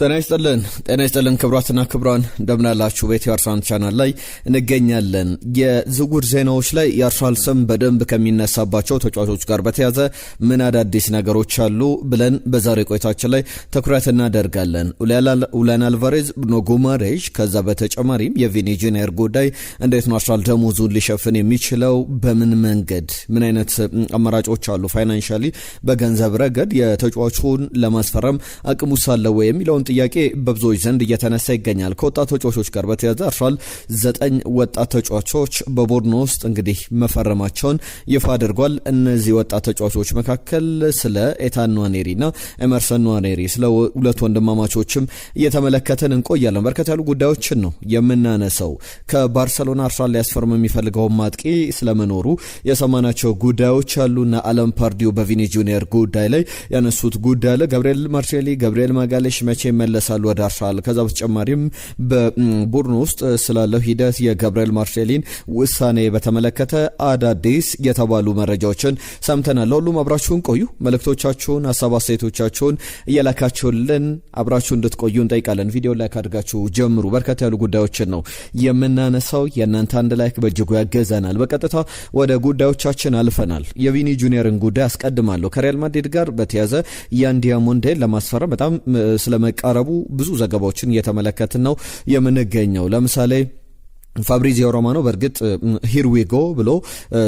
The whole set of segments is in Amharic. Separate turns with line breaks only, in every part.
ጤና ይስጥልን ክብራትና ክብራን እንደምናላችሁ በኢትዮ አርሰናል ቻናል ላይ እንገኛለን። የዝውውር ዜናዎች ላይ የአርሰናል ስም በደንብ ከሚነሳባቸው ተጫዋቾች ጋር በተያያዘ ምን አዳዲስ ነገሮች አሉ ብለን በዛሬ ቆይታችን ላይ ትኩረት እናደርጋለን። ኡሊያን አልቫሬዝ፣ ብሩኖ ጉማሬሽ፣ ከዛ በተጨማሪም የቪኒ ጁኒየር ጉዳይ እንዴት ነው አርሰናል ደሞዙን ሊሸፍን የሚችለው፣ በምን መንገድ ምን አይነት አማራጮች አሉ ፋይናንሻሊ በገንዘብ ረገድ የተጫዋቹን ለማስፈረም አቅሙ ሳለው የሚለውን ጥያቄ በብዙዎች ዘንድ እየተነሳ ይገኛል። ከወጣት ተጫዋቾች ጋር በተያያዘ አርሰናል 9 ወጣት ተጫዋቾች በቡድኑ ውስጥ እንግዲህ መፈረማቸውን ይፋ አድርጓል። እነዚህ ወጣት ተጫዋቾች መካከል ስለ ኤታን ንዋኔሪና ኤመርሰን ንዋኔሪ ስለ ሁለት ወንድማማቾችም እየተመለከተን እንቆያለን። በርከት ያሉ ጉዳዮችን ነው የምናነሳው። ከባርሰሎና አርሰናል ሊያስፈርም የሚፈልገው ማጥቂ ስለመኖሩ የሰማናቸው ጉዳዮች አሉና አለም ፓርዲው በቪኒ ጁኒየር ጉዳይ ላይ ያነሱት ጉዳይ አለ። ገብርኤል ማርሴሊ፣ ገብርኤል ማጋሌሽ መቼ መለሳሉ ወደ አርሰናል። ከዛ በተጨማሪም በቡድኑ ውስጥ ስላለው ሂደት የገብርኤል ማርሴሊን ውሳኔ በተመለከተ አዳዲስ የተባሉ መረጃዎችን ሰምተናል። ሁሉም አብራችሁን ቆዩ። መልእክቶቻችሁን፣ ሀሳብ አስተያየቶቻችሁን እየላካችሁልን አብራችሁ እንድትቆዩ እንጠይቃለን። ቪዲዮ ላይክ አድርጋችሁ ጀምሩ። በርከት ያሉ ጉዳዮችን ነው የምናነሳው። የእናንተ አንድ ላይክ በእጅጉ ያገዘናል። በቀጥታ ወደ ጉዳዮቻችን አልፈናል። የቪኒ ጁኒየርን ጉዳይ አስቀድማለሁ። ከሪያል ማድሪድ ጋር በተያዘ ያን ዲያሞንዴን ለማስፈረም በጣም ስለመቃረቡ ብዙ ዘገባዎችን እየተመለከትን ነው የምንገኘው። ለምሳሌ ፋብሪዚዮ ሮማኖ በእርግጥ ሂር ዊ ጎ ብሎ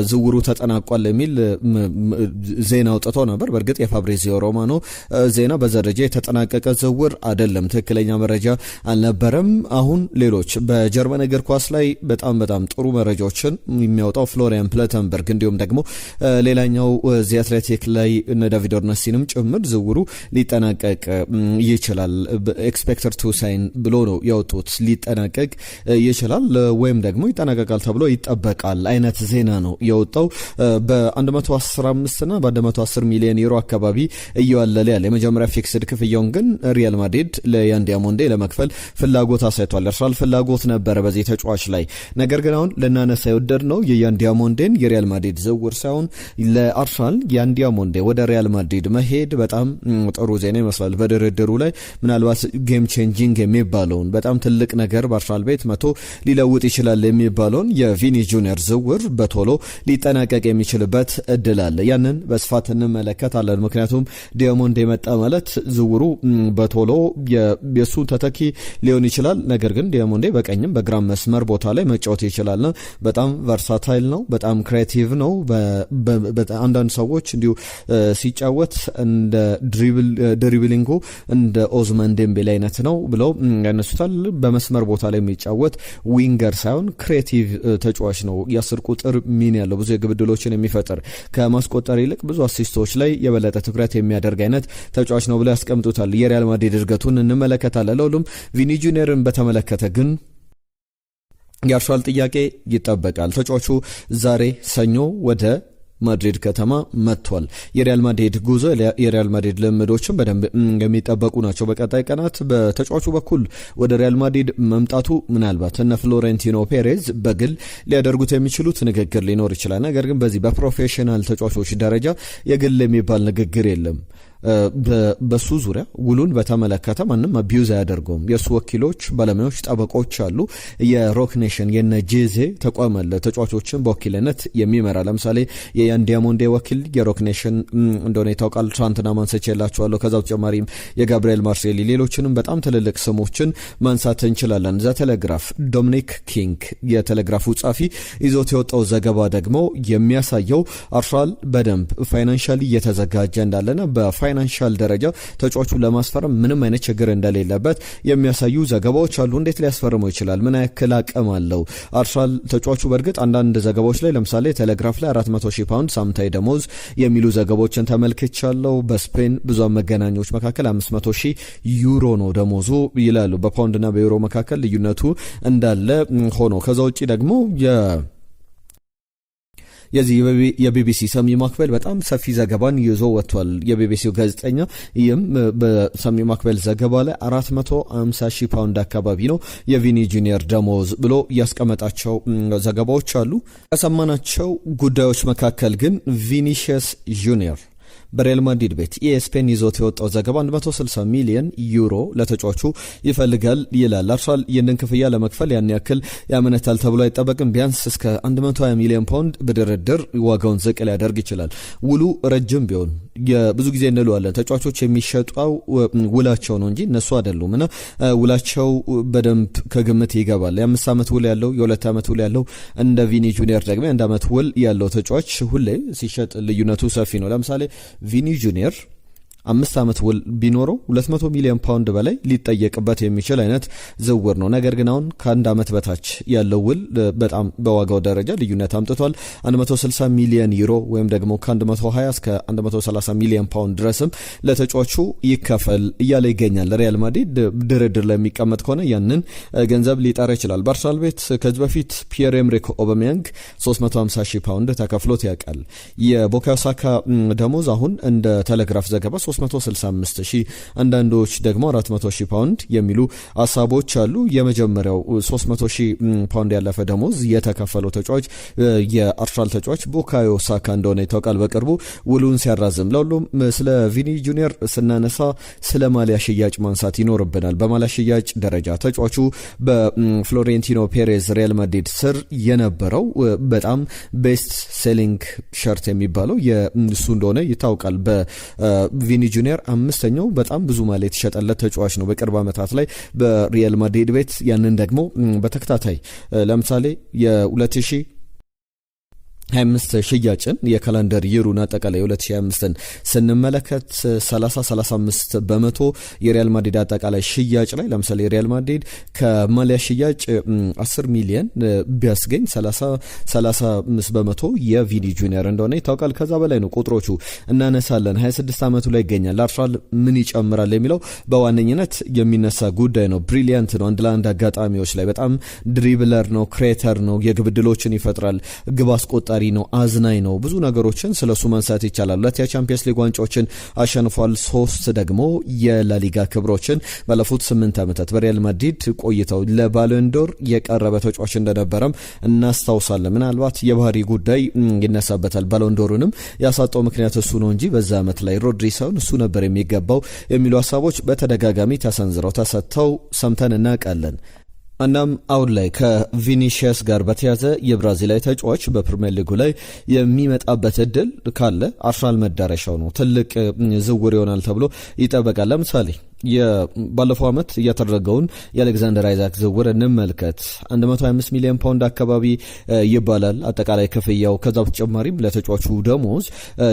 ዝውውሩ ተጠናቋል የሚል ዜና አውጥቶ ነበር። በእርግጥ የፋብሪዚዮ ሮማኖ ዜና በዘረጃ የተጠናቀቀ ዝውውር አይደለም፣ ትክክለኛ መረጃ አልነበረም። አሁን ሌሎች በጀርመን እግር ኳስ ላይ በጣም ጥሩ መረጃዎችን የሚያወጣው ፍሎሪያን ፕለተንበርግ እንዲሁም ደግሞ ሌላኛው ዚ አትሌቲክ ላይ እነ ዳቪድ ኦርነስቲንም ጭምር ዝውውሩ ሊጠናቀቅ ይችላል ኤክስፔክተድ ቱ ሳይን ብሎ ነው ያወጡት። ሊጠናቀቅ ይችላል ወይም ደግሞ ይጠናቀቃል ተብሎ ይጠበቃል አይነት ዜና ነው የወጣው። በ115 እና በ110 ሚሊዮን ዩሮ አካባቢ እየዋለለ ያለ የመጀመሪያ ፊክስድ ክፍያውን ግን ሪያል ማድሪድ ለያን ዲያሞንዴ ለመክፈል ፍላጎት አሳይቷል። አርሰናል ፍላጎት ነበረ በዚህ ተጫዋች ላይ። ነገር ግን አሁን ልናነሳ የወደድነው የያን ዲያሞንዴን የሪያል ማድሪድ ዝውውር ሳይሆን ለአርሰናል ያን ዲያሞንዴ ወደ ሪያል ማድሪድ መሄድ በጣም ጥሩ ዜና ይመስላል። በድርድሩ ላይ ምናልባት ጌም ቼንጂንግ የሚባለውን በጣም ትልቅ ነገር በአርሰናል ቤት መቶ ሊለውጥ ይችላል የሚባለውን የቪኒ ጁኒየር ዝውውር በቶሎ ሊጠናቀቅ የሚችልበት እድል አለ። ያንን በስፋት እንመለከታለን። ምክንያቱም ዲያሞንዴ መጣ ማለት ዝውውሩ በቶሎ የሱ ተተኪ ሊሆን ይችላል። ነገር ግን ዲያሞንዴ በቀኝም በግራም መስመር ቦታ ላይ መጫወት ይችላልና በጣም ቨርሳታይል ነው፣ በጣም ክሬቲቭ ነው። አንዳንድ ሰዎች እንዲሁ ሲጫወት እንደ ድሪብሊንጉ እንደ ኦዝማን ዴምቤሌ አይነት ነው ብለው ያነሱታል። በመስመር ቦታ ላይ የሚጫወት ዊንገር ሳይሆን ክሬቲቭ ተጫዋች ነው። የ10 ቁጥር ሚና ያለው ብዙ የግብ ዕድሎችን የሚፈጥር ከማስቆጠር ይልቅ ብዙ አሲስቶች ላይ የበለጠ ትኩረት የሚያደርግ አይነት ተጫዋች ነው ብለው ያስቀምጡታል። የሪያል ማድሪድ እድገቱን እንመለከታለን። ለሁሉም ቪኒ ጁኒየርን በተመለከተ ግን የአርሰናል ጥያቄ ይጠበቃል። ተጫዋቹ ዛሬ ሰኞ ወደ ማድሪድ ከተማ መጥቷል። የሪያል ማድሪድ ጉዞ የሪያል ማድሪድ ልምዶችን በደንብ የሚጠበቁ ናቸው። በቀጣይ ቀናት በተጫዋቹ በኩል ወደ ሪያል ማድሪድ መምጣቱ ምናልባት እነ ፍሎሬንቲኖ ፔሬዝ በግል ሊያደርጉት የሚችሉት ንግግር ሊኖር ይችላል። ነገር ግን በዚህ በፕሮፌሽናል ተጫዋቾች ደረጃ የግል የሚባል ንግግር የለም። በሱ ዙሪያ ውሉን በተመለከተ ማንም አቢዩዝ አያደርገውም። የሱ ወኪሎች፣ ባለሙያዎች፣ ጠበቆች አሉ። የሮክ ኔሽን የነጄዜ ተቋም አለ ተጫዋቾችን በወኪልነት የሚመራ። ለምሳሌ የያን ዲያሞንዴ ወኪል የሮክ ኔሽን እንደሆነ ይታወቃል። ትናንትና ማንሳቼላችኋለሁ። ከዛ በተጨማሪም የጋብርኤል ማርሴሊ፣ ሌሎችንም በጣም ትልልቅ ስሞችን ማንሳት እንችላለን። ዘ ቴሌግራፍ ዶሚኒክ ኪንግ የቴሌግራፉ ጻፊ ይዞት የወጣው ዘገባ ደግሞ የሚያሳየው አርሰናል በደንብ ፋይናንሻሊ እየተዘጋጀ እንዳለና ፋይናንሻል ደረጃ ተጫዋቹ ለማስፈረም ምንም አይነት ችግር እንደሌለበት የሚያሳዩ ዘገባዎች አሉ። እንዴት ሊያስፈርመው ይችላል? ምን ያክል አቅም አለው አርሰናል? ተጫዋቹ በእርግጥ አንዳንድ ዘገባዎች ላይ ለምሳሌ ቴሌግራፍ ላይ 400,000 ፓውንድ ሳምንታዊ ደሞዝ የሚሉ ዘገባዎችን ተመልክቻለሁ። በስፔን ብዙሃን መገናኛዎች መካከል 500,000 ዩሮ ነው ደሞዙ ይላሉ። በፓውንድና በዩሮ መካከል ልዩነቱ እንዳለ ሆኖ ከዛ ውጪ ደግሞ የዚህ የቢቢሲ ሰሚ ማክበል በጣም ሰፊ ዘገባን ይዞ ወጥቷል። የቢቢሲው ጋዜጠኛ ይህም በሰሚ ማክበል ዘገባ ላይ 450,000 ፓውንድ አካባቢ ነው የቪኒ ጁኒየር ደሞዝ ብሎ ያስቀመጣቸው ዘገባዎች አሉ። ከሰማናቸው ጉዳዮች መካከል ግን ቪኒሺየስ ጁኒየር በሪያል ማድሪድ ቤት ኢኤስፔን ይዞት የወጣው ዘገባ 160 ሚሊዮን ዩሮ ለተጫዋቹ ይፈልጋል ይላል። አርሰናል ይህንን ክፍያ ለመክፈል ያን ያክል ያመነታል ተብሎ አይጠበቅም። ቢያንስ እስከ 120 ሚሊዮን ፓውንድ በድርድር ዋጋውን ዝቅ ሊያደርግ ይችላል። ውሉ ረጅም ቢሆን ብዙ ጊዜ እንለዋለን ተጫዋቾች የሚሸጡው ውላቸው ነው እንጂ እነሱ አይደሉም እና ውላቸው በደንብ ከግምት ይገባል። የ5 ዓመት ውል ያለው የ2 ዓመት ውል ያለው እንደ ቪኒ ጁኒየር ደግሞ የ1 ዓመት ውል ያለው ተጫዋች ሁሌ ሲሸጥ ልዩነቱ ሰፊ ነው። ለምሳሌ ቪኒ ጁኒየር 5 ዓመት ውል ቢኖረው 200 ሚሊዮን ፓውንድ በላይ ሊጠየቅበት የሚችል አይነት ዝውውር ነው። ነገር ግን አሁን ከ1 ዓመት በታች ያለው ውል በጣም በዋጋው ደረጃ ልዩነት አምጥቷል። 160 ሚሊዮን ዩሮ ወይም ደግሞ ከ120 እስከ 130 ሚሊዮን ፓውንድ ድረስም ለተጫዋቹ ይከፈል እያለ ይገኛል። ሪያል ማድሪድ ድርድር ላይ የሚቀመጥ ከሆነ ያንን ገንዘብ ሊጠራ ይችላል። በአርሰናል ቤት ከዚህ በፊት ፒየር ኤምሪክ ኦባሜያንግ 350 ሺህ ፓውንድ ተከፍሎት ያውቃል። የቡካዮ ሳካ ደሞዝ አሁን እንደ ቴሌግራፍ ዘገባ 365 ሺህ አንዳንዶች ደግሞ 400 ሺህ ፓውንድ የሚሉ ሀሳቦች አሉ። የመጀመሪያው 300 ሺህ ፓውንድ ያለፈ ደሞዝ የተከፈለው ተጫዋች የአርሰናል ተጫዋች ቡካዮ ሳካ እንደሆነ ይታወቃል። በቅርቡ ውሉን ሲያራዝም ለሁሉም ስለ ቪኒ ጁኒየር ስናነሳ ስለ ማሊያ ሽያጭ ማንሳት ይኖርብናል። በማሊያ ሽያጭ ደረጃ ተጫዋቹ በፍሎሬንቲኖ ፔሬዝ ሪያል ማድሪድ ስር የነበረው በጣም ቤስት ሴሊንግ ሸርት የሚባለው የእሱ እንደሆነ ይታወቃል። በቪኒ ጁኒየር 5ኛው በጣም ብዙ ማሊያ የተሸጠለት ተጫዋች ነው በቅርብ ዓመታት ላይ በሪያል ማድሪድ ቤት። ያንን ደግሞ በተከታታይ ለምሳሌ የ2025 ሽያጭን የካላንደር ይሩን አጠቃላይ 2025ን ስንመለከት 30-35 በመቶ የሪያል ማድሪድ አጠቃላይ ሽያጭ ላይ ለምሳሌ ሪያል ማድሪድ ከማሊያ ሽያጭ 10 ሚሊዮን ቢያስገኝ 35 በመቶ የቪኒ ጁኒየር እንደሆነ ይታወቃል። ከዛ በላይ ነው ቁጥሮቹ እናነሳለን። 26 ዓመቱ ላይ ይገኛል። አርሰናል ምን ይጨምራል የሚለው በዋነኝነት የሚነሳ ጉዳይ ነው። ብሪሊያንት ነው። አንድ ለአንድ አጋጣሚዎች ላይ በጣም ድሪብለር ነው፣ ክሬተር ነው፣ የግብ ዕድሎችን ይፈጥራል፣ ግብ አስቆጣሪ ነው፣ አዝናኝ ነው። ብዙ ነገሮችን ስለሱ ማንሳት ይቻላል። 2 የቻምፒየንስ ሊግ ዋንጫዎችን አሸንፏል። 3 ደግሞ የላሊጋ ክብሮችን ባለፉት 8 ዓመታት በሪያል ማድሪድ ቆይተው ለባሎንዶር የቀረበ ተጫዋች እንደነበረም እናስታውሳለን። ምናልባት የባህሪ ጉዳይ ይነሳበታል። ባሎንዶሩንም ያሳጣው ምክንያት እሱ ነው እንጂ በዛ ዓመት ላይ ሮድሪ ሳይሆን እሱ ነበር የሚገባው የሚሉ ሀሳቦች በተደጋጋሚ ተሰንዝረው ተሰጥተው ሰምተን እናውቃለን። እናም አሁን ላይ ከቪኒሺየስ ጋር በተያዘ የብራዚላዊ ተጫዋች በፕሪሚየር ሊጉ ላይ የሚመጣበት እድል ካለ አርሰናል መዳረሻው ነው። ትልቅ ዝውውር ይሆናል ተብሎ ይጠበቃል። ለምሳሌ ባለፈው ዓመት እያተደረገውን የአሌክዛንደር አይዛክ ዝውውር እንመልከት። 125 ሚሊዮን ፓውንድ አካባቢ ይባላል አጠቃላይ ክፍያው። ከዛ በተጨማሪም ለተጫዋቹ ደሞዝ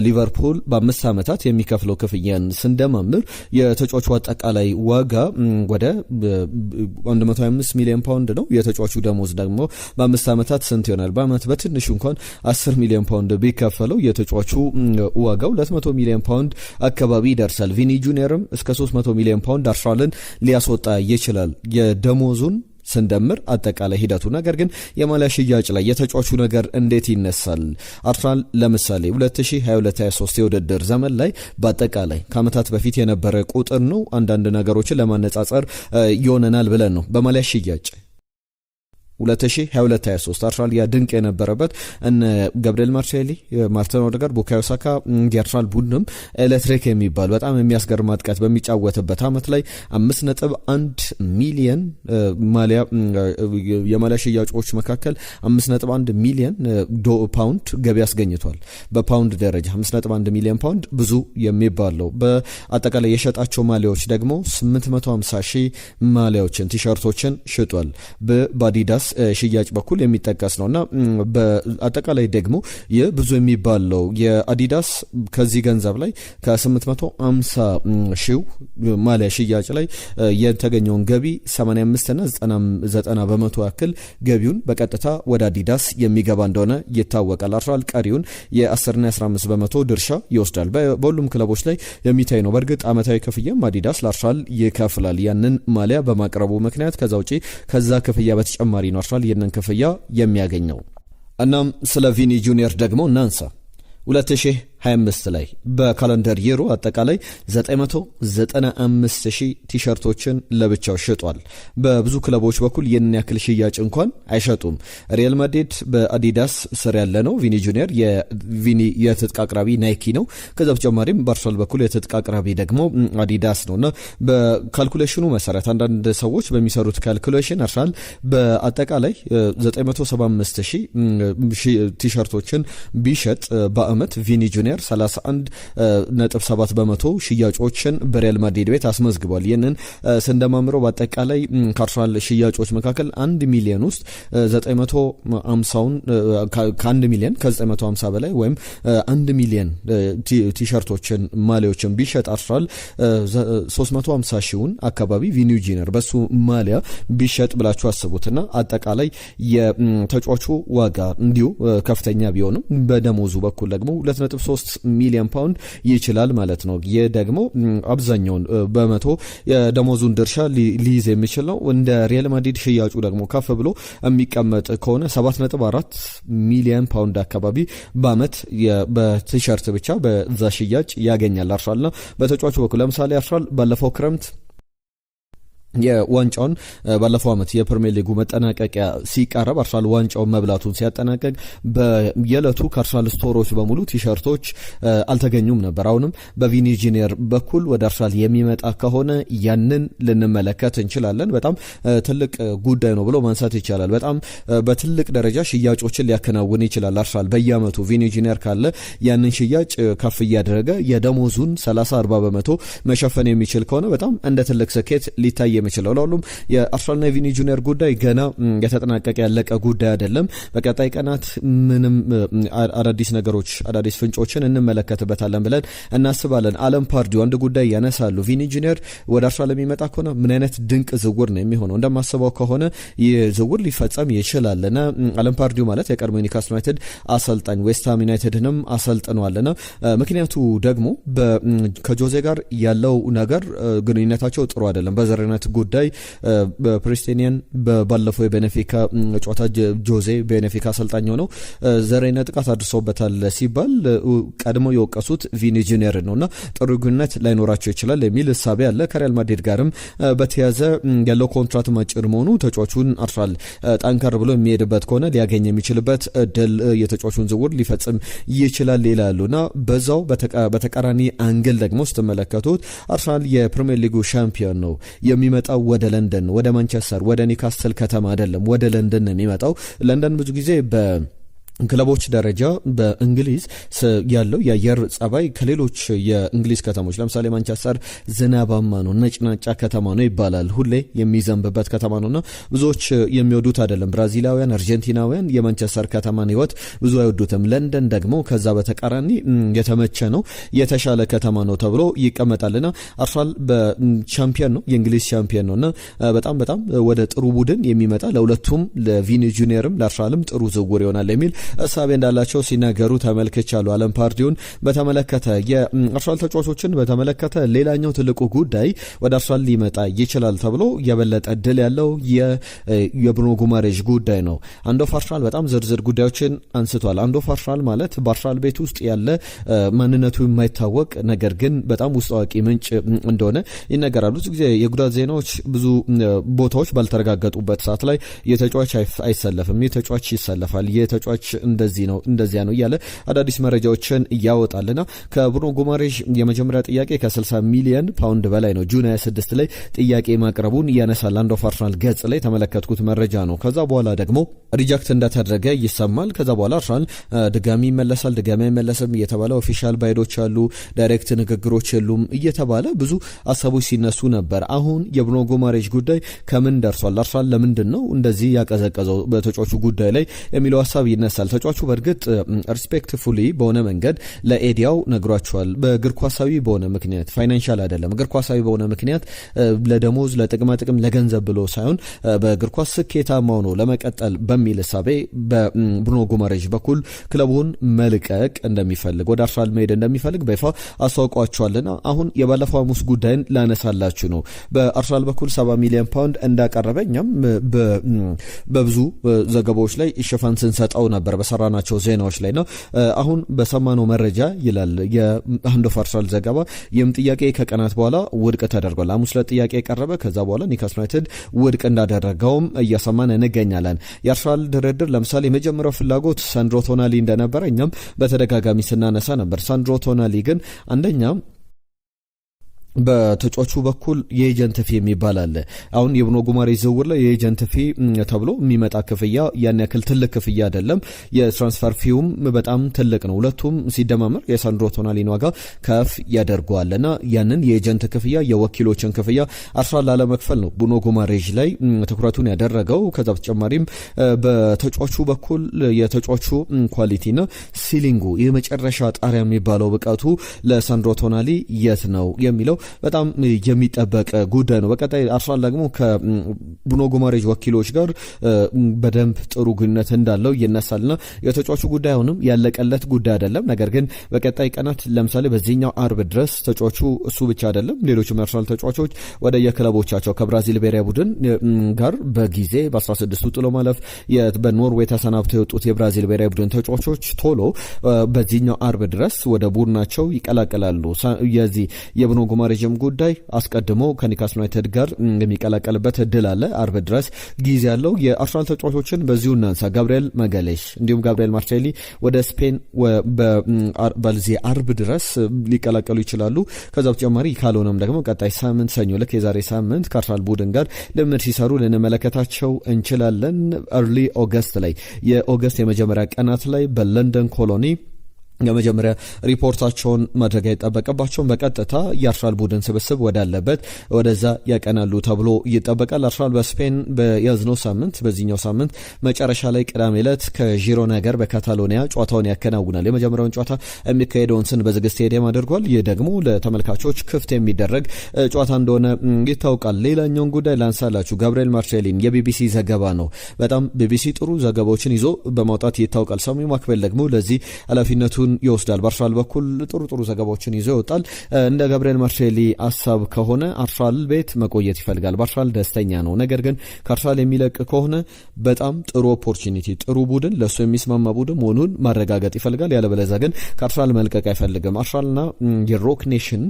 ሊቨርፑል በ5 ዓመታት የሚከፍለው ክፍያን ስንደማምር የተጫዋቹ አጠቃላይ ዋጋ ወደ 125 ሚሊዮን ፓውንድ ነው። የተጫዋቹ ደሞዝ ደግሞ በ5 ዓመታት ስንት ይሆናል? በአመት በትንሹ እንኳን 10 ሚሊዮን ፓውንድ ቢከፈለው የተጫዋቹ ዋጋው 200 ሚሊዮን ፓውንድ አካባቢ ይደርሳል። ቪኒ ጁኒየርም እስከ 300 ሚሊዮን ፓውንድ አርሰናልን ሊያስወጣ ይችላል የደሞዙን ስንደምር አጠቃላይ ሂደቱ። ነገር ግን የማሊያ ሽያጭ ላይ የተጫዋቹ ነገር እንዴት ይነሳል? አርሰናል ለምሳሌ 2022-23 የውድድር ዘመን ላይ በአጠቃላይ ከዓመታት በፊት የነበረ ቁጥር ነው። አንዳንድ ነገሮችን ለማነጻጸር ይሆነናል ብለን ነው። በማሊያ ሽያጭ 2022-23 አርሰናል ያ ድንቅ የነበረበት እነ ገብርኤል ማርሴሊ፣ ማርቲን ኦዴጋርድ፣ ቡካዮ ሳካ የአርሰናል ቡድንም ኤሌክትሪክ የሚባል በጣም የሚያስገርም ማጥቃት በሚጫወትበት አመት ላይ 5.1 ሚሊዮን ማሊያ የማሊያ ሽያጮች መካከል 5.1 ሚሊዮን ፓውንድ ገቢ አስገኝቷል። በፓውንድ ደረጃ 5.1 ሚሊዮን ፓውንድ ብዙ የሚባለው። በአጠቃላይ የሸጣቸው ማሊያዎች ደግሞ 850 ሺህ ማሊያዎችን ቲሸርቶችን ሽጧል። በአዲዳስ ሽያጭ በኩል የሚጠቀስ ነውና በአጠቃላይ ደግሞ ይህ ብዙ የሚባለው የአዲዳስ ከዚህ ገንዘብ ላይ ከ850 ሺህ ማሊያ ሽያጭ ላይ የተገኘውን ገቢ 85 እና 90 በመቶ ያክል ገቢውን በቀጥታ ወደ አዲዳስ የሚገባ እንደሆነ ይታወቃል። አርሰናል ቀሪውን የ10 እና 15 በመቶ ድርሻ ይወስዳል። በሁሉም ክለቦች ላይ የሚታይ ነው። በእርግጥ አመታዊ ክፍያም አዲዳስ ለአርሰናል ይከፍላል ያንን ማሊያ በማቅረቡ ምክንያት። ከዛ ውጪ ከዛ ክፍያ በተጨማሪ ነው አርሰናል ይህንን ክፍያ የሚያገኘው። እናም ስለ ቪኒ ጁኒየር ደግሞ እናንሳ። 2025 ላይ በካላንደር የሩ አጠቃላይ 995,000 ቲሸርቶችን ለብቻው ሽጧል። በብዙ ክለቦች በኩል የንን ያክል ሽያጭ እንኳን አይሸጡም። ሪያል ማድሪድ በአዲዳስ ስር ያለ ነው። ቪኒ ጁኒየር የቪኒ የትጥቅ አቅራቢ ናይኪ ነው። ከዛ በተጨማሪም በአርሰናል በኩል የትጥቅ አቅራቢ ደግሞ አዲዳስ ነውና በካልኩሌሽኑ መሰረት አንዳንድ ሰዎች በሚሰሩት ካልኩሌሽን አርሰናል በአጠቃላይ 975,000 ቲሸርቶችን ቢሸጥ በአመት ቪኒ ጁኒየር 31.7 በመቶ ሽያጮችን በሪያል ማድሪድ ቤት አስመዝግቧል። ይህንን ስንደማምረው በአጠቃላይ ከአርሰናል ሽያጮች መካከል 1 ሚሊዮን ውስጥ 950ውን ከ1 ሚሊዮን ከ950 በላይ ወይም 1 ሚሊዮን ቲሸርቶችን ማሊያዎችን ቢሸጥ አርሰናል 350 ሺውን አካባቢ ቪኒ ጁኒየር በሱ ማሊያ ቢሸጥ ብላችሁ አስቡትና አጠቃላይ የተጫዋቹ ዋጋ እንዲሁ ከፍተኛ ቢሆንም በደሞዙ በኩል ደግሞ 2.3 ሚሊዮን ፓውንድ ይችላል ማለት ነው። ይህ ደግሞ አብዛኛውን በመቶ የደሞዙን ድርሻ ሊይዝ የሚችል ነው። እንደ ሪያል ማድሪድ ሽያጩ ደግሞ ከፍ ብሎ የሚቀመጥ ከሆነ 7.4 ሚሊዮን ፓውንድ አካባቢ በአመት በቲሸርት ብቻ በዛ ሽያጭ ያገኛል አርሰናልና በተጫዋቹ በኩል ለምሳሌ አርሰናል ባለፈው ክረምት የዋንጫውን ባለፈው አመት የፕሪሚየር ሊጉ መጠናቀቂያ ሲቃረብ አርሰናል ዋንጫውን መብላቱን ሲያጠናቀቅ በየዕለቱ ከአርሰናል ስቶሮች በሙሉ ቲሸርቶች አልተገኙም ነበር። አሁንም በቪኒ ጁኒየር በኩል ወደ አርሰናል የሚመጣ ከሆነ ያንን ልንመለከት እንችላለን። በጣም ትልቅ ጉዳይ ነው ብሎ ማንሳት ይቻላል። በጣም በትልቅ ደረጃ ሽያጮችን ሊያከናውን ይችላል አርሰናል በየአመቱ ቪኒ ጁኒየር ካለ ያንን ሽያጭ ከፍ እያደረገ የደሞዙን 30-40 በመቶ መሸፈን የሚችል ከሆነ በጣም እንደ ትልቅ ስኬት ሊታይ የሚችለው። ለሁሉም የአርሰናልና የቪኒ ጁኒየር ጉዳይ ገና የተጠናቀቀ ያለቀ ጉዳይ አይደለም። በቀጣይ ቀናት ምንም አዳዲስ ነገሮች አዳዲስ ፍንጮችን እንመለከትበታለን ብለን እናስባለን። አለም ፓርዲው አንድ ጉዳይ ያነሳሉ። ቪኒ ጁኒየር ወደ አርሰናል የሚመጣ ከሆነ ምን አይነት ድንቅ ዝውውር ነው የሚሆነው? እንደማስበው ከሆነ ይህ ዝውውር ሊፈጸም ይችላልና አለም ፓርዲው ማለት የቀድሞ ኒውካስል ዩናይትድ አሰልጣኝ ዌስትሃም ዩናይትድንም አሰልጥኗልና ምክንያቱ ደግሞ ከጆዜ ጋር ያለው ነገር ግንኙነታቸው ጥሩ አይደለም። በዘረኝነት ጉዳይ በፕሬስቴኒያን ባለፈው የቤኔፊካ ጨዋታ ጆዜ ቤኔፊካ አሰልጣኝ ሆነው ዘረኝነት ጥቃት አድርሰውበታል ሲባል ቀድመው የወቀሱት ቪኒ ጁኒየር ነውና ጥሩ ግንኙነት ላይኖራቸው ይችላል የሚል እሳቤ አለ። ከሪያል ማድሪድ ጋርም በተያዘ ያለው ኮንትራት ማጭር መሆኑ ተጫዋቹን አርሰናል ጠንከር ብሎ የሚሄድበት ከሆነ ሊያገኝ የሚችልበት እድል የተጫዋቹን ዝውውር ሊፈጽም ይችላል ይላሉና በዛው በተቃራኒ አንግል ደግሞ ስትመለከቱት አርሰናል የፕሪሚየር ሊጉ ሻምፒዮን ነው። የሚመጣው ወደ ለንደን ወደ ማንቸስተር ወደ ኒውካስል ከተማ አይደለም፣ ወደ ለንደን ነው የሚመጣው። ለንደን ብዙ ጊዜ ክለቦች ደረጃ በእንግሊዝ ያለው የአየር ጸባይ ከሌሎች የእንግሊዝ ከተሞች ለምሳሌ ማንቸስተር ዝናባማ ነው፣ ነጭናጫ ከተማ ነው ይባላል። ሁሌ የሚዘንብበት ከተማ ነውና ብዙዎች የሚወዱት አይደለም። ብራዚላውያን፣ አርጀንቲናውያን የማንቸስተር ከተማን ህይወት ብዙ አይወዱትም። ለንደን ደግሞ ከዛ በተቃራኒ የተመቸ ነው፣ የተሻለ ከተማ ነው ተብሎ ይቀመጣልና አርሰናል በቻምፒየን ነው፣ የእንግሊዝ ቻምፒየን ነውና በጣም ወደ ጥሩ ቡድን የሚመጣ ለሁለቱም ለቪኒ ጁኒየርም ለአርሰናልም ጥሩ ዝውውር ይሆናል የሚል እሳቤ እንዳላቸው ሲናገሩ ተመልክቻለሁ። አለም ፓርዲውን በተመለከተ የአርሰናል ተጫዋቾችን በተመለከተ ሌላኛው ትልቁ ጉዳይ ወደ አርሰናል ሊመጣ ይችላል ተብሎ የበለጠ እድል ያለው የብሩኖ ጉማሬዥ ጉዳይ ነው። አንድ ኦፍ አርሰናል በጣም ዝርዝር ጉዳዮችን አንስቷል። አንድ ኦፍ አርሰናል ማለት በአርሰናል ቤት ውስጥ ያለ ማንነቱ የማይታወቅ ነገር ግን በጣም ውስጥ አዋቂ ምንጭ እንደሆነ ይነገራሉ። ብዙ ጊዜ የጉዳት ዜናዎች ብዙ ቦታዎች ባልተረጋገጡበት ሰዓት ላይ የተጫዋች አይሰለፍም፣ የተጫዋች ይሰለፋል፣ የተጫዋች እንደዚህ ነው እንደዚያ ነው እያለ አዳዲስ መረጃዎችን እያወጣልና ከብሩኖ ጉማሬዥ የመጀመሪያ ጥያቄ ከ60 ሚሊዮን ፓውንድ በላይ ነው። ጁን 26 ላይ ጥያቄ ማቅረቡን ያነሳል። አንድ ኦፍ አርሰናል ገጽ ላይ ተመለከትኩት መረጃ ነው። ከዛ በኋላ ደግሞ ሪጀክት እንደተደረገ ይሰማል። ከዛ በኋላ አርሰናል ድጋሚ ይመለሳል ድጋሚ አይመለስም እየተባለ ኦፊሻል ባይዶች አሉ፣ ዳይሬክት ንግግሮች የሉም እየተባለ ብዙ ሀሳቦች ሲነሱ ነበር። አሁን የብሩኖ ጉማሬዥ ጉዳይ ከምን ደርሷል? አርሰናል ለምንድን ነው እንደዚህ ያቀዘቀዘው በተጫዋቹ ጉዳይ ላይ የሚለው ሀሳብ ይነሳል። ተጫዋቹ በእርግጥ ሪስፔክትፉሊ በሆነ መንገድ ለኤዲያው ነግሯቸዋል። በእግር ኳሳዊ በሆነ ምክንያት ፋይናንሻል አይደለም፣ እግር ኳሳዊ በሆነ ምክንያት ለደሞዝ ለጥቅማ ጥቅም ለገንዘብ ብሎ ሳይሆን በእግር ኳስ ስኬታማ ሆኖ ለመቀጠል በሚል እሳቤ በብሩኖ ጉማሬዥ በኩል ክለቡን መልቀቅ እንደሚፈልግ ወደ አርሰናል መሄድ እንደሚፈልግ በይፋ አስታውቋቸዋልና አሁን የባለፈው ሐሙስ ጉዳይን ላነሳላችሁ ነው። በአርሰናል በኩል 70 ሚሊዮን ፓውንድ እንዳቀረበ እኛም በብዙ ዘገባዎች ላይ ሽፋን ስንሰጠው ነበር። ነበር በሰራናቸው ዜናዎች ላይ ነው። አሁን በሰማነው መረጃ ይላል የአንድ ኦፍ አርሰናል ዘገባ ይህም ጥያቄ ከቀናት በኋላ ውድቅ ተደርጓል። ሐሙስ ዕለት ጥያቄ ቀረበ። ከዛ በኋላ ኒውካስል ዩናይትድ ውድቅ እንዳደረገውም እያሰማን እንገኛለን። የአርሰናል ድርድር ለምሳሌ የመጀመሪያው ፍላጎት ሳንድሮ ቶናሊ እንደነበረ እኛም በተደጋጋሚ ስናነሳ ነበር። ሳንድሮ ቶናሊ ግን አንደኛ በተጫዋቹ በኩል የኤጀንት ፊ የሚባል አለ። አሁን የብሩኖ ጉማሬሽ ዝውውር ላይ የኤጀንት ፊ ተብሎ የሚመጣ ክፍያ ያን ያክል ትልቅ ክፍያ አይደለም። የትራንስፈር ፊውም በጣም ትልቅ ነው። ሁለቱም ሲደማመር የሳንድሮ ቶናሊን ዋጋ ከፍ ያደርገዋልና ያንን የኤጀንት ክፍያ የወኪሎችን ክፍያ አርሰናል ላለመክፈል ነው ብሩኖ ጉማሬሽ ላይ ትኩረቱን ያደረገው። ከዛ በተጨማሪም በተጫዋቹ በኩል የተጫዋቹ ኳሊቲና ሲሊንጉ የመጨረሻ ጣሪያ የሚባለው ብቃቱ ለሳንድሮ ቶናሊ የት ነው የሚለው በጣም የሚጠበቅ ጉዳይ ነው። በቀጣይ አርሰናል ደግሞ ከብሩኖ ጉማሬሽ ወኪሎች ጋር በደንብ ጥሩ ግንኙነት እንዳለው ይነሳልና የተጫዋቹ ጉዳይ አሁንም ያለቀለት ጉዳይ አይደለም። ነገር ግን በቀጣይ ቀናት ለምሳሌ በዚህኛው አርብ ድረስ ተጫዋቹ እሱ ብቻ አይደለም ሌሎችም የአርሰናል ተጫዋቾች ወደ የክለቦቻቸው ከብራዚል ብሔራዊ ቡድን ጋር በጊዜ በ16ቱ ጥሎ ማለፍ በኖርዌይ ተሰናብተው የወጡት የብራዚል ብሔራዊ ቡድን ተጫዋቾች ቶሎ በዚህኛው አርብ ድረስ ወደ ቡድናቸው ይቀላቀላሉ። የዚህ የብሩኖ ጉማሬሽም ጉዳይ አስቀድሞ ከኒውካስል ዩናይትድ ጋር የሚቀላቀልበት እድል አለ። አርብ ድረስ ጊዜ ያለው የአርሰናል ተጫዋቾችን በዚሁ እናንሳ። ጋብሪኤል ማጋሌሽ እንዲሁም ጋብሪኤል ማርቴሊ ወደ ስፔን በዚህ አርብ ድረስ ሊቀላቀሉ ይችላሉ። ከዛ በተጨማሪ ካልሆነም ደግሞ ቀጣይ ሳምንት ሰኞ ልክ የዛሬ ሳምንት ከአርሰናል ቡድን ጋር ልምድ ሲሰሩ ልንመለከታቸው እንችላለን። አርሊ ኦገስት ላይ የኦገስት የመጀመሪያ ቀናት ላይ በለንደን ኮሎኒ የመጀመሪያ ሪፖርታቸውን ማድረግ አይጠበቅባቸውም። በቀጥታ የአርሰናል ቡድን ስብስብ ወዳለበት ወደዛ ያቀናሉ ተብሎ ይጠበቃል። አርሰናል በስፔን በያዝነው ሳምንት በዚህኛው ሳምንት መጨረሻ ላይ ቅዳሜ ዕለት ከዢሮና ጋር በካታሎኒያ ጨዋታውን ያከናውናል። የመጀመሪያውን ጨዋታ የሚካሄደውን በዝግ ስቴዲየም አድርጓል። ይህ ደግሞ ለተመልካቾች ክፍት የሚደረግ ጨዋታ እንደሆነ ይታወቃል። ሌላኛውን ጉዳይ ላንሳላችሁ። ጋብሪኤል ማርቴሊን የቢቢሲ ዘገባ ነው። በጣም ቢቢሲ ጥሩ ዘገባዎችን ይዞ በማውጣት ይታወቃል። ሳሚ ማክቤል ደግሞ ለዚህ ኃላፊነቱን ይወስዳል። በአርሰናል በኩል ጥሩ ዘገባዎችን ይዞ ይወጣል። እንደ ጋብሪኤል ማርቴሊ ሀሳብ ከሆነ አርሰናል ቤት መቆየት ይፈልጋል። በአርሰናል ደስተኛ ነው። ነገር ግን ከአርሰናል የሚለቅ ከሆነ በጣም ጥሩ ኦፖርቹኒቲ፣ ጥሩ ቡድን፣ ለሱ የሚስማማ ቡድን መሆኑን ማረጋገጥ ይፈልጋል። ያለበለዚያ ግን ከአርሰናል መልቀቅ አይፈልግም። አርሰናልና የሮክ ኔሽን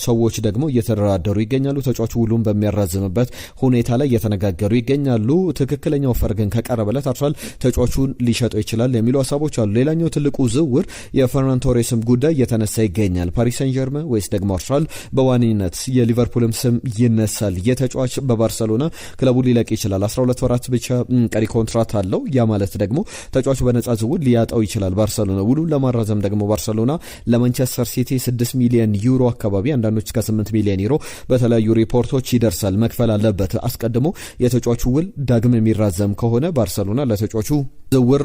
ሰዎች ደግሞ እየተደራደሩ ይገኛሉ። ተጫዋቹ ውሉን በሚያራዝምበት ሁኔታ ላይ እየተነጋገሩ ይገኛሉ። ትክክለኛ ኦፈር ግን ከቀረበለት አርሰናል ተጫዋቹን ሊሸጠው ይችላል የሚሉ ሀሳቦች አሉ። ሌላኛው ትልቁ ዝውውር የፈርናን ቶሬስም ጉዳይ እየተነሳ ይገኛል። ፓሪስ ሰን ጀርመን ወይስ ደግሞ አርሰናል በዋነኝነት የሊቨርፑልም ስም ይነሳል። የተጫዋች በባርሰሎና ክለቡ ሊለቅ ይችላል። 12 ወራት ብቻ ቀሪ ኮንትራት አለው። ያ ማለት ደግሞ ተጫዋቹ በነጻ ዝውውር ሊያጣው ይችላል ባርሰሎና። ውሉን ለማራዘም ደግሞ ባርሰሎና ለማንቸስተር ሲቲ 6 ሚሊዮን ዩሮ አካባቢ፣ አንዳንዶች እስከ 8 ሚሊዮን ዩሮ በተለያዩ ሪፖርቶች ይደርሳል መክፈል አለበት። አስቀድሞ የተጫዋቹ ውል ዳግም የሚራዘም ከሆነ ባርሰሎና ለተጫዋቹ ዝውውር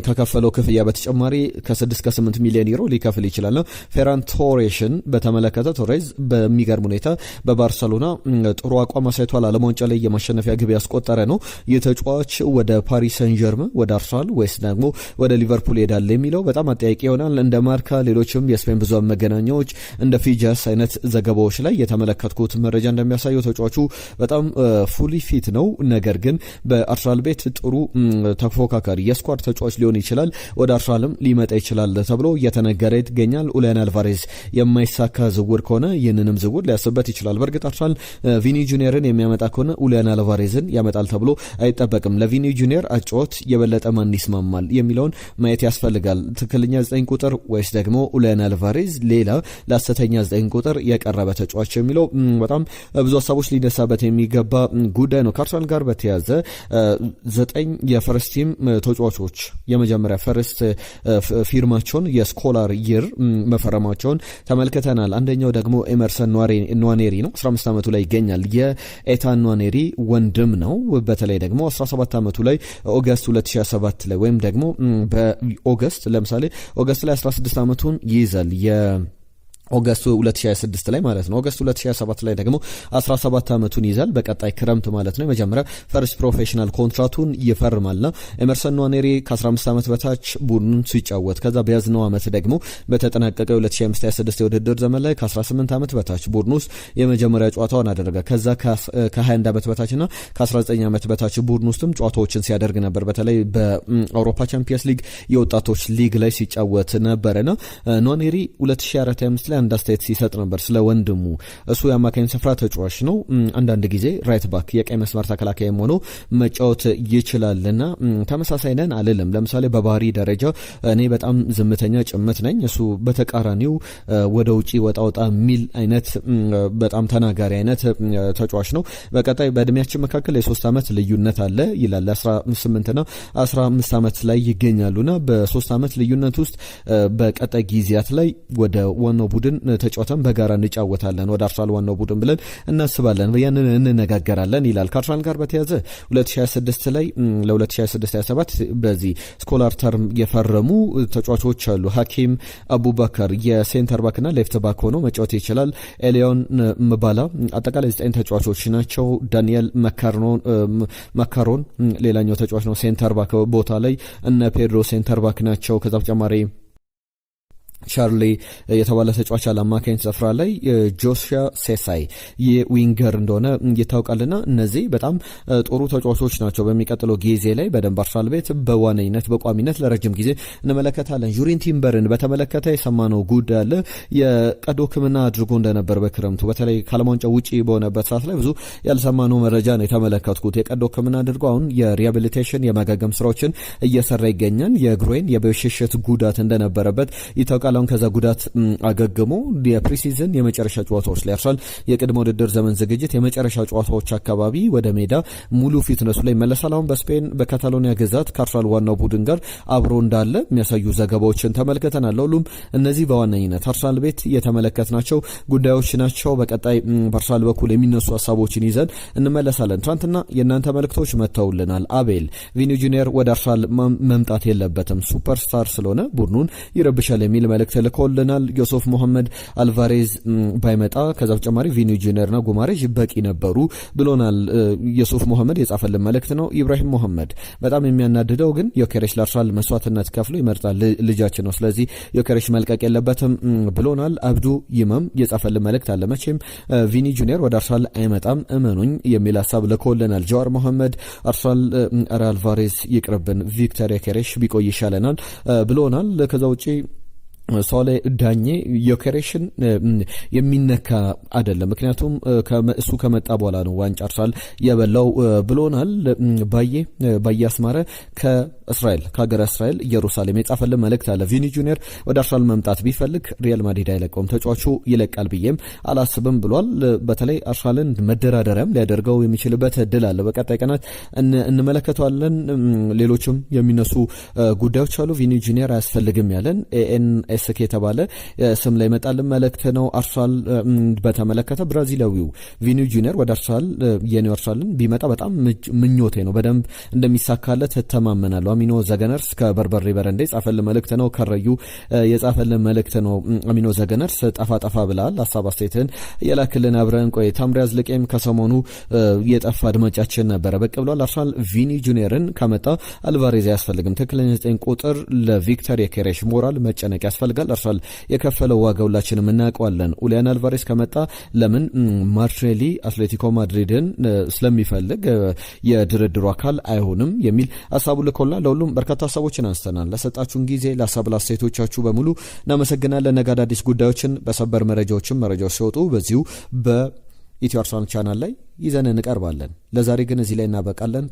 ከከፈለው ክፍያ በተጨማሪ ከ6 እስከ 8 ሚሊዮን ዩሮ ሊከፍል ይችላል። ፌራን ቶሬሽን በተመለከተ ቶሬዝ በሚገርም ሁኔታ በባርሰሎና ጥሩ አቋም አሳይቷል። ዓለም ዋንጫ ላይ የማሸነፊያ ግብ ያስቆጠረ ነው። የተጫዋች ወደ ፓሪስ ሰን ጀርመን፣ ወደ አርሰናል ወይስ ደግሞ ወደ ሊቨርፑል ይሄዳል የሚለው በጣም አጠያቂ ይሆናል። እንደ ማርካ፣ ሌሎችም የስፔን ብዙሃን መገናኛዎች እንደ ፊጃስ አይነት ዘገባዎች ላይ የተመለከትኩት መረጃ እንደሚያሳየው ተጫዋቹ በጣም ፉሊ ፊት ነው። ነገር ግን በአርሰናል ቤት ጥሩ ተፎካካሪ የስኳድ ተጫዋች ሊሆን ይችላል። ወደ አርሰናልም ሊመጣ ይችላል ተብሎ እየተነገረ ይገኛል። ኡሊያን አልቫሬዝ የማይሳካ ዝውውር ከሆነ ይህንንም ዝውውር ሊያስብበት ይችላል። በእርግጥ አርሰናል ቪኒ ጁኒየርን የሚያመጣ ከሆነ ኡሊያን አልቫሬዝን ያመጣል ተብሎ አይጠበቅም። ለቪኒ ጁኒየር አጫወት የበለጠ ማን ይስማማል የሚለውን ማየት ያስፈልጋል። ትክክለኛ 9 ቁጥር ወይስ ደግሞ ኡሊያን አልቫሬዝ ሌላ ለሐሰተኛ 9 ቁጥር የቀረበ ተጫዋች የሚለው በጣም ብዙ ሀሳቦች ሊነሳበት የሚገባ ጉዳይ ነው። ከአርሰናል ጋር በተያዘ 9 የፈርስት ቲም ተጫዋቾች የመጀመሪያ ፈርስት ፊርማቸውን የስኮላር ይር መፈረማቸውን ተመልክተናል። አንደኛው ደግሞ ኤመርሰን ኗኔሪ ነው። 15 ዓመቱ ላይ ይገኛል። የኤታን ኗኔሪ ወንድም ነው። በተለይ ደግሞ 17 ዓመቱ ላይ ኦገስት 2007 ላይ ወይም ደግሞ በኦገስት ለምሳሌ ኦገስት ላይ 16 ዓመቱን ይይዛል ኦገስት 2026 ላይ ማለት ነው። ኦገስት 2027 ላይ ደግሞ 17 ዓመቱን ይዛል። በቀጣይ ክረምት ማለት ነው የመጀመሪያ ፈርስት ፕሮፌሽናል ኮንትራቱን ይፈርማልና ኤመርሰን ንዋኔሪ ከ15 ዓመት በታች ቡድኑን ሲጫወት ከዛ በያዝነው ዓመት ደግሞ በተጠናቀቀው 2025/26 የውድድር ዘመን ላይ ከ18 ዓመት በታች ቡድኑ ውስጥ የመጀመሪያ ጨዋታውን አደረገ። ከዛ ከ21 ዓመት በታችና ከ19 ዓመት በታች ቡድኑ ውስጥም ጨዋታዎችን ሲያደርግ ነበር። በተለይ በአውሮፓ ቻምፒየንስ ሊግ የወጣቶች ሊግ ላይ ሲጫወት ነበርና ንዋኔሪ 2024/25 አንድ አስተያየት ሲሰጥ ነበር ስለ ወንድሙ። እሱ የአማካኝ ስፍራ ተጫዋች ነው። አንዳንድ ጊዜ ራይት ባክ የቀይ መስመር ተከላካይም ሆኖ መጫወት ይችላልና ተመሳሳይ ነን አልልም። ለምሳሌ በባህሪ ደረጃ እኔ በጣም ዝምተኛ ጭምት ነኝ፣ እሱ በተቃራኒው ወደ ውጪ ወጣ ሚል አይነት በጣም ተናጋሪ አይነት ተጫዋች ነው። በቀጣይ በእድሜያችን መካከል የ3 ዓመት ልዩነት አለ ይላል። 18ና 15 ዓመት ላይ ይገኛሉና በ3 ዓመት ልዩነት ውስጥ በቀጣይ ጊዜያት ላይ ወደ ዋናው ቡድን ተጫውተን በጋራ እንጫወታለን ወደ አርሰናል ዋናው ቡድን ብለን እናስባለን፣ ያንን እንነጋገራለን ይላል። ከአርሰናል ጋር በተያያዘ 2026 ላይ ለ2026/27 በዚህ ስኮላር ተርም የፈረሙ ተጫዋቾች አሉ። ሐኪም አቡበከር የሴንተር ባክና ሌፍት ባክ ሆኖ መጫወት ይችላል። ኤሊዮን ምባላ አጠቃላይ 9 ተጫዋቾች ናቸው። ዳንኤል መካሮን ሌላኛው ተጫዋች ነው ሴንተር ባክ ቦታ ላይ። እነ ፔድሮ ሴንተር ባክ ናቸው። ከዛ በተጨማሪ ቻርሊ የተባለ ተጫዋች አማካኝ ስፍራ ላይ ጆሽያ ሴሳይ የዊንገር እንደሆነ ይታወቃልና እነዚህ በጣም ጥሩ ተጫዋቾች ናቸው። በሚቀጥለው ጊዜ ላይ በደንብ አርሰናል ቤት በዋነኝነት በቋሚነት ለረጅም ጊዜ እንመለከታለን። ጁሪን ቲምበርን በተመለከተ የሰማነው ጉዳይ አለ። የቀዶ ሕክምና አድርጎ እንደነበር በክረምቱ በተለይ ከዓለም ዋንጫ ውጪ በሆነበት ሰዓት ላይ ብዙ ያልሰማነው መረጃ ነው የተመለከትኩት። የቀዶ ሕክምና አድርጎ አሁን የሪሃቢሊቴሽን የማገገም ስራዎችን እየሰራ ይገኛል። የግሮይን የበሽሽት ጉዳት እንደነበረበት ይታወቃል። አሁን ከዛ ጉዳት አገግሞ የፕሪሲዝን የመጨረሻ ጨዋታዎች ላይ አርሰናል የቅድመ ውድድር ዘመን ዝግጅት የመጨረሻ ጨዋታዎች አካባቢ ወደ ሜዳ ሙሉ ፊትነሱ ላይ መለሳል። አሁን በስፔን በካታሎኒያ ግዛት ከአርሰናል ዋናው ቡድን ጋር አብሮ እንዳለ የሚያሳዩ ዘገባዎችን ተመልክተናል። ሁሉም እነዚህ በዋነኝነት አርሰናል ቤት የተመለከትናቸው ጉዳዮች ናቸው። በቀጣይ በአርሰናል በኩል የሚነሱ ሀሳቦችን ይዘን እንመለሳለን። ትናንትና የእናንተ መልእክቶች መጥተውልናል። አቤል ቪኒ ጁኒየር ወደ አርሰናል መምጣት የለበትም ሱፐርስታር ስለሆነ ቡድኑን ይረብሻል የሚል መልእክት ልኮልናል። ዮሴፍ መሐመድ አልቫሬዝ ባይመጣ ከዛ በተጨማሪ ቪኒ ጁኒየርና ጉማሬዥ በቂ ነበሩ ብሎናል። ዮሴፍ መሐመድ የጻፈልን መልእክት ነው። ኢብራሂም መሐመድ በጣም የሚያናድደው ግን ዮኬሬሽ ለአርሰናል መስዋዕትነት ከፍሎ ይመርጣል ልጃችን ነው፣ ስለዚህ ዮኬሬሽ መልቀቅ የለበትም ብሎናል። አብዱ ይመም የጻፈልን መልእክት አለ። መቼም ቪኒ ጁኒየር ወደ አርሰናል አይመጣም እመኑኝ የሚል ሀሳብ ልኮልናል። ጀዋር መሐመድ አርሰናል አልቫሬዝ ይቅርብን፣ ቪክተር ዮኬሬሽ ቢቆይ ይሻለናል ብሎናል። ከዛ ውጪ ሶሌ ዳኜ ዮኬሬሽን የሚነካ አይደለም፣ ምክንያቱም እሱ ከመጣ በኋላ ነው ዋንጫ አርሰናል የበላው ብሎናል። ባዬ አስማረ ከእስራኤል ከሀገረ እስራኤል ኢየሩሳሌም የጻፈልን መልእክት አለ። ቪኒ ጁኒየር ወደ አርሰናል መምጣት ቢፈልግ ሪያል ማድሪድ አይለቀውም፣ ተጫዋቹ ይለቃል ብዬም አላስብም ብሏል። በተለይ አርሰናልን መደራደሪያም ሊያደርገው የሚችልበት እድል አለ። በቀጣይ ቀናት እንመለከተዋለን። ሌሎችም የሚነሱ ጉዳዮች አሉ። ቪኒ ጁኒየር አያስፈልግም ያለን ኤስኬ የተባለ ስም ላይ መጣልን መልእክት ነው። አርሰናል በተመለከተ ብራዚላዊው ቪኒ ጁኒየር ወደ አርሰናል የኒው አርሰናልን ቢመጣ በጣም ምኞቴ ነው፣ በደንብ እንደሚሳካለት ተማመናለሁ። አሚኖ ዘገነርስ ከበርበሬ በረንዴ ጻፈልን መልእክት ነው። ከረዩ የጻፈልን መልእክት ነው። አሚኖ ዘገነርስ ጠፋ ብላል። ሀሳብ አስተያየትን የላክልን አብረን ቆይ። ታምሪያዝ ልቄም ከሰሞኑ የጠፋ አድማጫችን ነበረ ብቅ ብሏል። አርሰናል ቪኒ ጁኒየርን ከመጣ አልቫሬዝ አያስፈልግም። ትክክለኛ 9 ቁጥር ለቪክተር ዮኬሬሽ ሞራል መጨነቅ ያስፈልጋል። አርሰናል የከፈለው ዋጋ ሁላችንም እናውቀዋለን። ኡሊያን አልቫሬዝ ከመጣ ለምን ማርቲኔሊ አትሌቲኮ ማድሪድን ስለሚፈልግ የድርድሩ አካል አይሆንም የሚል ሀሳቡ ልኮላ። ለሁሉም በርካታ ሀሳቦችን አንስተናል። ለሰጣችሁን ጊዜ ለሀሳብ ላስተያየቶቻችሁ በሙሉ እናመሰግናለን። ነገ አዳዲስ ጉዳዮችን በሰበር መረጃዎች ሲወጡ በዚሁ በኢትዮ አርሰናል ቻናል ላይ ይዘን እንቀርባለን። ለዛሬ ግን እዚህ ላይ እናበቃለን።